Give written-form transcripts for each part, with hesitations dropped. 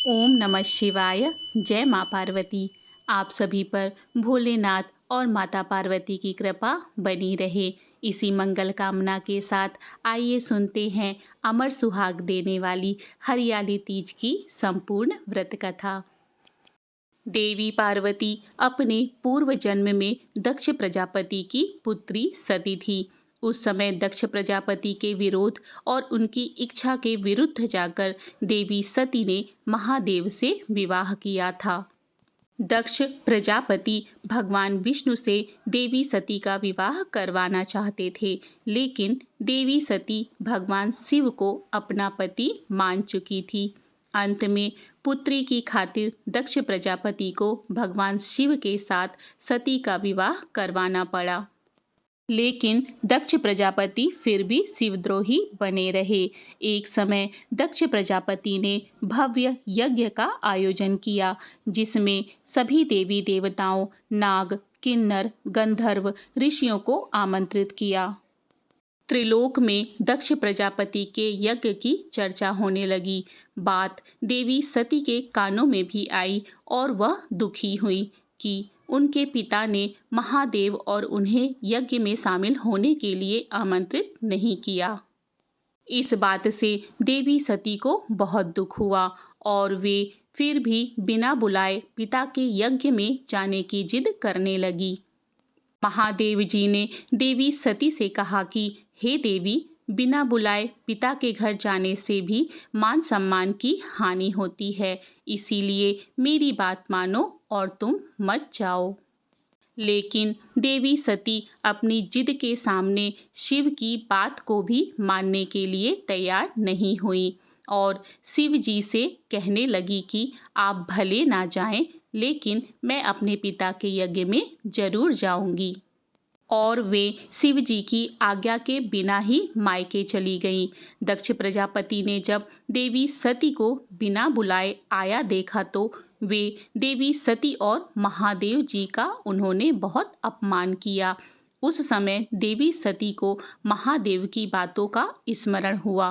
ओम नमः शिवाय। जय माँ पार्वती। आप सभी पर भोलेनाथ और माता पार्वती की कृपा बनी रहे, इसी मंगल कामना के साथ आइए सुनते हैं अमर सुहाग देने वाली हरियाली तीज की संपूर्ण व्रत कथा। देवी पार्वती अपने पूर्व जन्म में दक्ष प्रजापति की पुत्री सती थी। उस समय दक्ष प्रजापति के विरोध और उनकी इच्छा के विरुद्ध जाकर देवी सती ने महादेव से विवाह किया था। दक्ष प्रजापति भगवान विष्णु से देवी सती का विवाह करवाना चाहते थे, लेकिन देवी सती भगवान शिव को अपना पति मान चुकी थी। अंत में पुत्री की खातिर दक्ष प्रजापति को भगवान शिव के साथ सती का विवाह करवाना पड़ा। लेकिन दक्ष प्रजापति फिर भी शिवद्रोही बने रहे। एक समय दक्ष प्रजापति ने भव्य यज्ञ का आयोजन किया, जिसमें सभी देवी देवताओं, नाग, किन्नर, गंधर्व, ऋषियों को आमंत्रित किया। त्रिलोक में दक्ष प्रजापति के यज्ञ की चर्चा होने लगी। बात देवी सती के कानों में भी आई और वह दुखी हुई कि उनके पिता ने महादेव और उन्हें यज्ञ में शामिल होने के लिए आमंत्रित नहीं किया। इस बात से देवी सती को बहुत दुख हुआ और वे फिर भी बिना बुलाए पिता के यज्ञ में जाने की जिद करने लगी। महादेव जी ने देवी सती से कहा कि हे देवी, बिना बुलाए पिता के घर जाने से भी मान सम्मान की हानि होती है, इसीलिए मेरी बात मानो और तुम मत जाओ। लेकिन देवी सती अपनी जिद के सामने शिव की बात को भी मानने के लिए तैयार नहीं हुई और शिव जी से कहने लगी कि आप भले ना जाएं, लेकिन मैं अपने पिता के यज्ञ में जरूर जाऊंगी। और वे शिव जी की आज्ञा के बिना ही मायके चली गईं। दक्ष प्रजापति ने जब देवी सती को बिना बुलाए आया देखा तो वे देवी सती और महादेव जी का उन्होंने बहुत अपमान किया। उस समय देवी सती को महादेव की बातों का स्मरण हुआ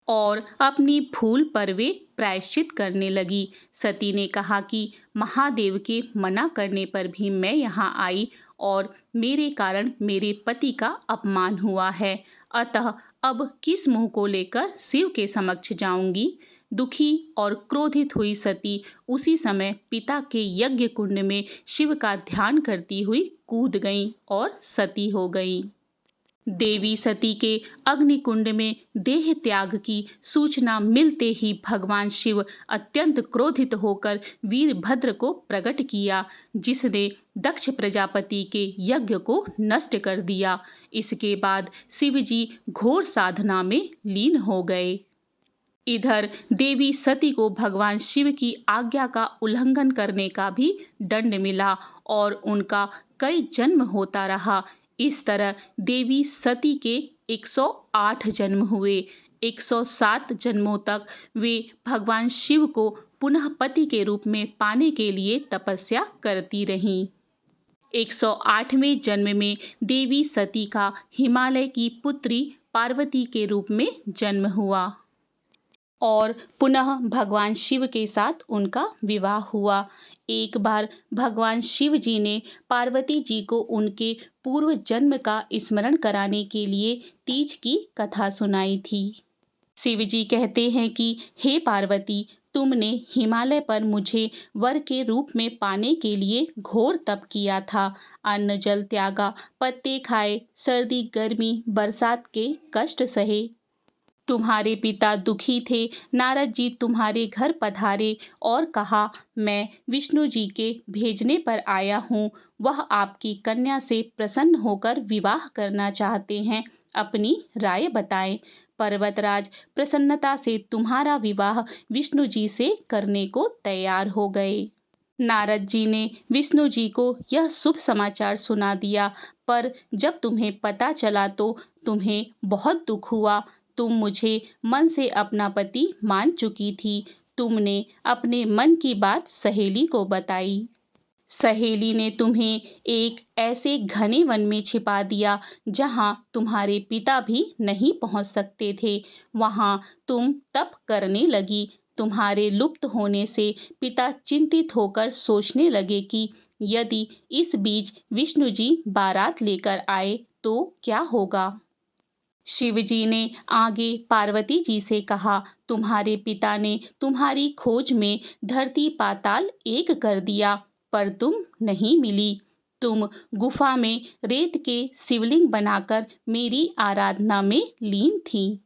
और अपनी भूल पर वे प्रायश्चित करने लगी। सती ने कहा कि महादेव के मना करने पर भी मैं यहाँ आई और मेरे कारण मेरे पति का अपमान हुआ है, अतः अब किस मुंह को लेकर शिव के समक्ष जाऊंगी। दुखी और क्रोधित हुई सती उसी समय पिता के यज्ञ कुंड में शिव का ध्यान करती हुई कूद गईं और सती हो गईं। देवी सती के अग्निकुंड में देह त्याग की सूचना मिलते ही भगवान शिव अत्यंत क्रोधित होकर वीरभद्र को प्रकट किया, जिसने दक्ष प्रजापति के यज्ञ को नष्ट कर दिया। इसके बाद शिव जी घोर साधना में लीन हो गए। इधर देवी सती को भगवान शिव की आज्ञा का उल्लंघन करने का भी दंड मिला और उनका कई जन्म होता रहा। इस तरह देवी सती के 108 जन्म हुए। 107 जन्मों तक वे भगवान शिव को पुनः पति के रूप में पाने के लिए तपस्या करती रहीं। 108वें जन्म में देवी सती का हिमालय की पुत्री पार्वती के रूप में जन्म हुआ और पुनः भगवान शिव के साथ उनका विवाह हुआ। एक बार भगवान शिव जी ने पार्वती जी को उनके पूर्व जन्म का स्मरण कराने के लिए तीज की कथा सुनाई थी। शिव जी कहते हैं कि हे पार्वती, तुमने हिमालय पर मुझे वर के रूप में पाने के लिए घोर तप किया था। अन्न जल त्यागा, पत्ते खाए, सर्दी गर्मी बरसात के कष्ट सहे। तुम्हारे पिता दुखी थे। नारद जी तुम्हारे घर पधारे और कहा, मैं विष्णु जी के भेजने पर आया हूँ। वह आपकी कन्या से प्रसन्न होकर विवाह करना चाहते हैं। अपनी राय बताएं। पर्वतराज प्रसन्नता से तुम्हारा विवाह विष्णु जी से करने को तैयार हो गए। नारद जी ने विष्णु जी को यह शुभ समाचार सुना दिया, पर जब तुम्हें पता चला तो तुम्हें बहुत दुख हुआ। तुम मुझे मन से अपना पति मान चुकी थी। तुमने अपने मन की बात सहेली को बताई। सहेली ने तुम्हें एक ऐसे घने वन में छिपा दिया जहां तुम्हारे पिता भी नहीं पहुंच सकते थे। वहां तुम तप करने लगी। तुम्हारे लुप्त होने से पिता चिंतित होकर सोचने लगे कि यदि इस बीच विष्णु जी बारात लेकर आए तो क्या होगा। शिवजी ने आगे पार्वती जी से कहा, तुम्हारे पिता ने तुम्हारी खोज में धरती पाताल एक कर दिया, पर तुम नहीं मिली। तुम गुफा में रेत के शिवलिंग बनाकर मेरी आराधना में लीन थी।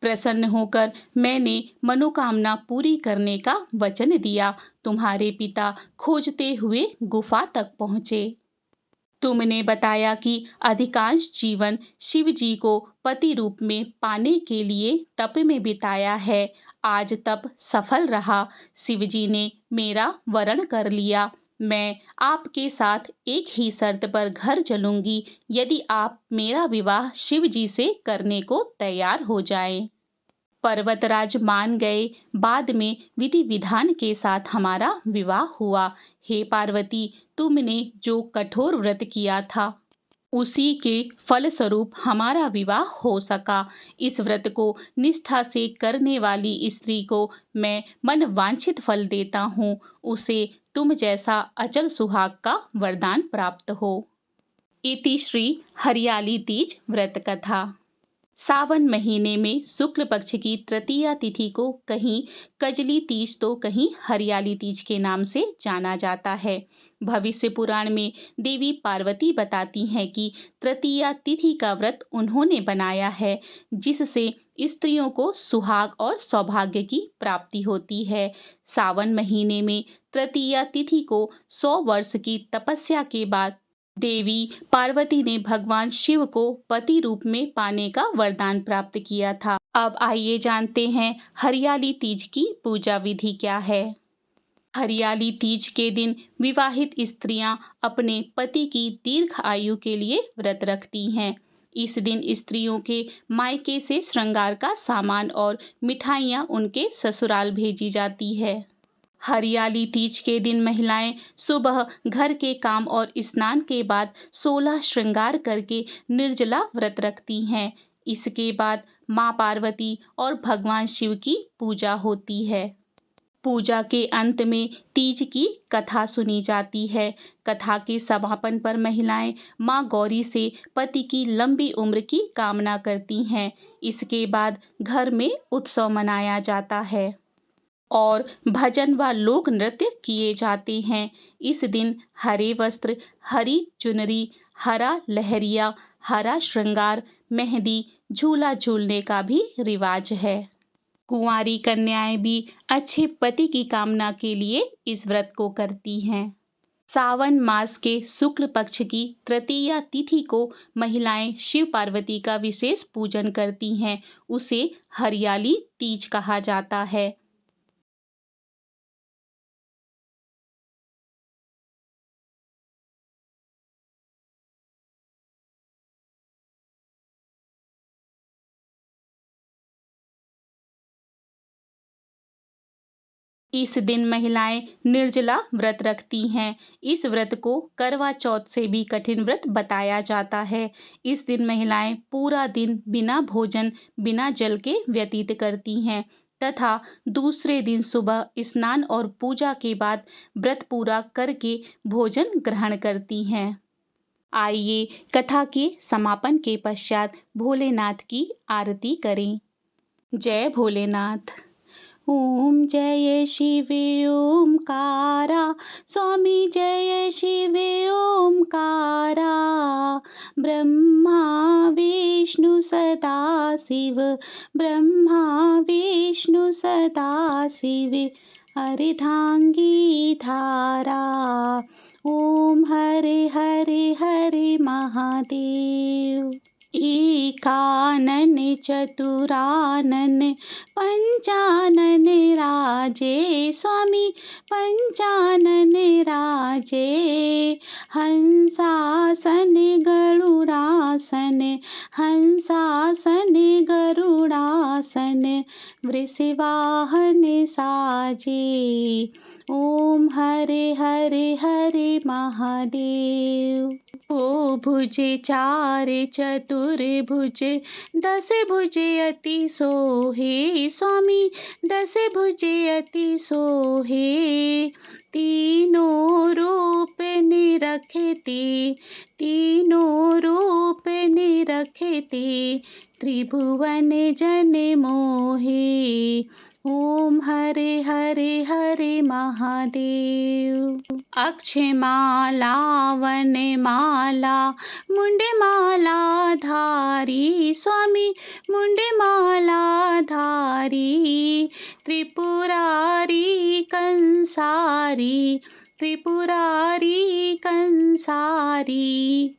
प्रसन्न होकर मैंने मनोकामना पूरी करने का वचन दिया। तुम्हारे पिता खोजते हुए गुफा तक पहुँचे। तुमने बताया कि अधिकांश जीवन शिव जी को पति रूप में पाने के लिए तप में बिताया है। आज तप सफल रहा। शिव जी ने मेरा वरण कर लिया। मैं आपके साथ एक ही शर्त पर घर चलूंगी, यदि आप मेरा विवाह शिव जी से करने को तैयार हो जाएं। पर्वतराज मान गए। बाद में विधि विधान के साथ हमारा विवाह हुआ। हे पार्वती, तुमने जो कठोर व्रत किया था उसी के फलस्वरूप हमारा विवाह हो सका। इस व्रत को निष्ठा से करने वाली स्त्री को मैं मन वांछित फल देता हूँ। उसे तुम जैसा अचल सुहाग का वरदान प्राप्त हो। इति श्री हरियाली तीज व्रत कथा। सावन महीने में शुक्ल पक्ष की तृतीया तिथि को कहीं कजली तीज तो कहीं हरियाली तीज के नाम से जाना जाता है। भविष्य पुराण में देवी पार्वती बताती हैं कि तृतीया तिथि का व्रत उन्होंने बनाया है, जिससे स्त्रियों को सुहाग और सौभाग्य की प्राप्ति होती है। सावन महीने में तृतीया तिथि को 100 वर्ष की तपस्या के बाद देवी पार्वती ने भगवान शिव को पति रूप में पाने का वरदान प्राप्त किया था। अब आइए जानते हैं हरियाली तीज की पूजा विधि क्या है। हरियाली तीज के दिन विवाहित स्त्रियां अपने पति की दीर्घ आयु के लिए व्रत रखती हैं। इस दिन स्त्रियों के मायके से श्रृंगार का सामान और मिठाइयां उनके ससुराल भेजी जाती है। हरियाली तीज के दिन महिलाएं सुबह घर के काम और स्नान के बाद 16 श्रृंगार करके निर्जला व्रत रखती हैं। इसके बाद मां पार्वती और भगवान शिव की पूजा होती है। पूजा के अंत में तीज की कथा सुनी जाती है। कथा के समापन पर महिलाएं मां गौरी से पति की लंबी उम्र की कामना करती हैं। इसके बाद घर में उत्सव मनाया जाता है और भजन व लोक नृत्य किए जाते हैं। इस दिन हरे वस्त्र, हरी चुनरी, हरा लहरिया, हरा श्रृंगार, मेहंदी, झूला झूलने का भी रिवाज है। कुंवारी कन्याएं भी अच्छे पति की कामना के लिए इस व्रत को करती हैं। सावन मास के शुक्ल पक्ष की तृतीया तिथि को महिलाएं शिव पार्वती का विशेष पूजन करती हैं। उसे हरियाली तीज कहा जाता है। इस दिन महिलाएं निर्जला व्रत रखती हैं। इस व्रत को करवा चौथ से भी कठिन व्रत बताया जाता है। इस दिन महिलाएं पूरा दिन बिना भोजन, बिना जल के व्यतीत करती हैं तथा दूसरे दिन सुबह स्नान और पूजा के बाद व्रत पूरा करके भोजन ग्रहण करती हैं। आइए कथा के समापन के पश्चात भोलेनाथ की आरती करें। जय भोलेनाथ। ओम जय शिव ओमकारा, स्वामी जय शिव ओमकारा। ब्रह्मा विष्णु सदा शिव, ब्रह्मा विष्णु सदा शिव, अर्धांगी धारा। ओम हरे हरे हरे महादेव। एकानन चतुरानन पंचानन राजे, स्वामी पंचानन राजे। हंसासन गरुड़ासन, हंसासन गरुड़ासन, वृषवाहन साजे। ओम हरे हरे हरे महादेव। ओ भुजे चार चतुर्भुज, दस भुजे अति सोहे। स्वामी दस भुजे अति सोहे। तीनों रूप निरखते, तीनों रूप निरखते, त्रिभुवन जन मोहे। ओम हरे हरे हरे महादेव। अक्षमाला वनमाला मुंडमाला धारी। स्वामी मुंडमाला धारी। त्रिपुरारी कंसारी, त्रिपुरारी कंसारी,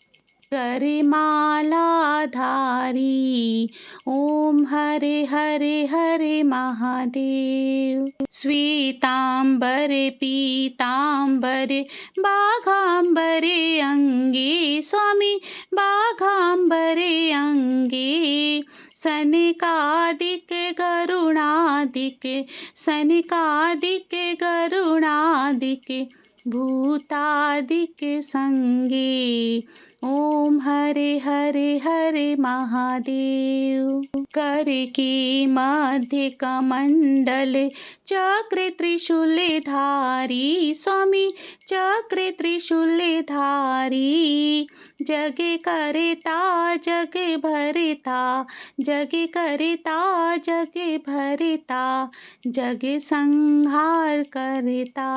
करमाला धारी। ओम हरे हरे हरे महादेव। श्वेतांबर पीतांबर बाघांबरे अंगे। स्वामी बाघांबरे अंगे। सनकादिक गरुणादिक, सनकादिक गरुणादिक, भूतादिक संगे। ओम हरे हरे हरे महादेव। कर के मध्य कमंडल चक्र त्रिशूल धारी। स्वामी चक्र त्रिशूल धारी। जग करता जग भरता, जग करता जग भरता, जग संहार करता।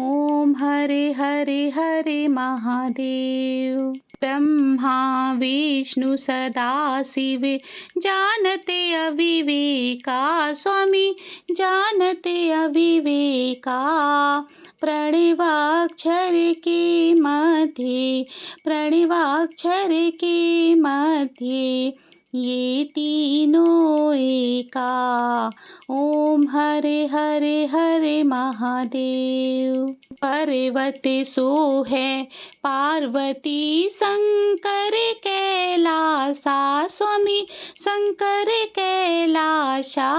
ओम हरे हरे हरे महादेव। ब्रह्मा विष्णु सदा शिव जानते अविवेका। स्वामी जानते अविवेका। प्रणवाक्षर के मध्य, प्रणवाक्षर के मध्य, ये तीनों एका। ओम हरे हरे हरे महादेव। पर्वत सो है पार्वती, शंकर कैलासा। स्वामी शंकर कैलासा।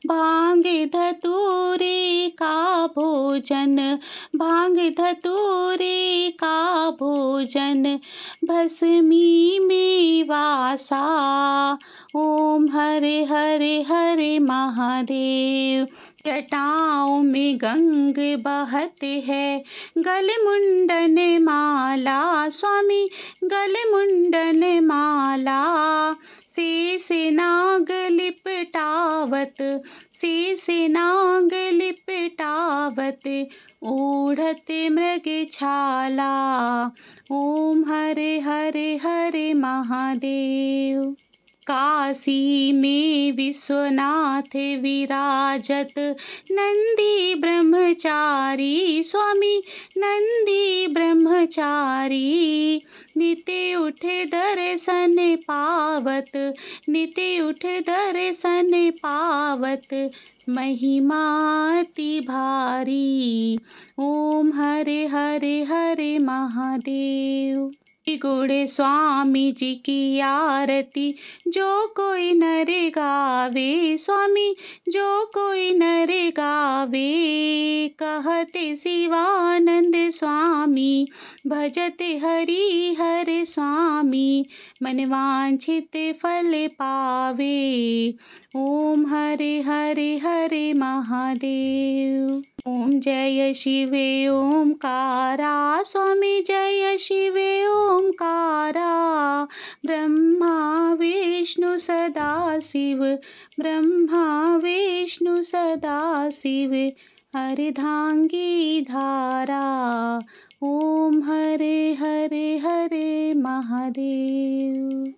भांग धतूरे का भोजन, भांग धतूरे का भोजन, भस्मी में वासा। ओम हरे हरे हरे महादेव। जटाओं में गंग बहत है, गल मुंडन माला। स्वामी गल मुंडन माला। शेष नाग लिपटावत, शेष नाग लिपटावत, ओढ़त मृग छाला। ओम हरे हरे हरे महादेव। काशी में विश्वनाथ विराजत, नंदी ब्रह्मचारी। स्वामी नंदी ब्रह्मचारी। नित्य उठ दर्शन पावत, नित्य उठ दर्शन पावत, महिमाति भारी। ओम हरे हरे हरे महादेव। गुण स्वामी जी की आरती जो कोई नर गावे। स्वामी जो कोई नर गावे। कहते शिवानंद स्वामी, भजते हरि हर स्वामी, मन वांछित फल पावे। ओम हरे हरे हरे महादेव। ओम जय शिव ओमकारा। स्वामी जय शिव ओमकारा। ब्रह्मा विष्णु सदा शिव, ब्रह्मा विष्णु सदा शिव, अर्धांगी धारा। ओम हरे हरे हरे महादेव।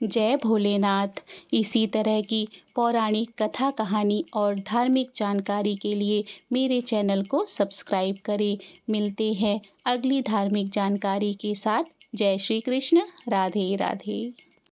जय भोलेनाथ। इसी तरह की पौराणिक कथा कहानी और धार्मिक जानकारी के लिए मेरे चैनल को सब्सक्राइब करें। मिलते हैं अगली धार्मिक जानकारी के साथ। जय श्री कृष्ण। राधे राधे।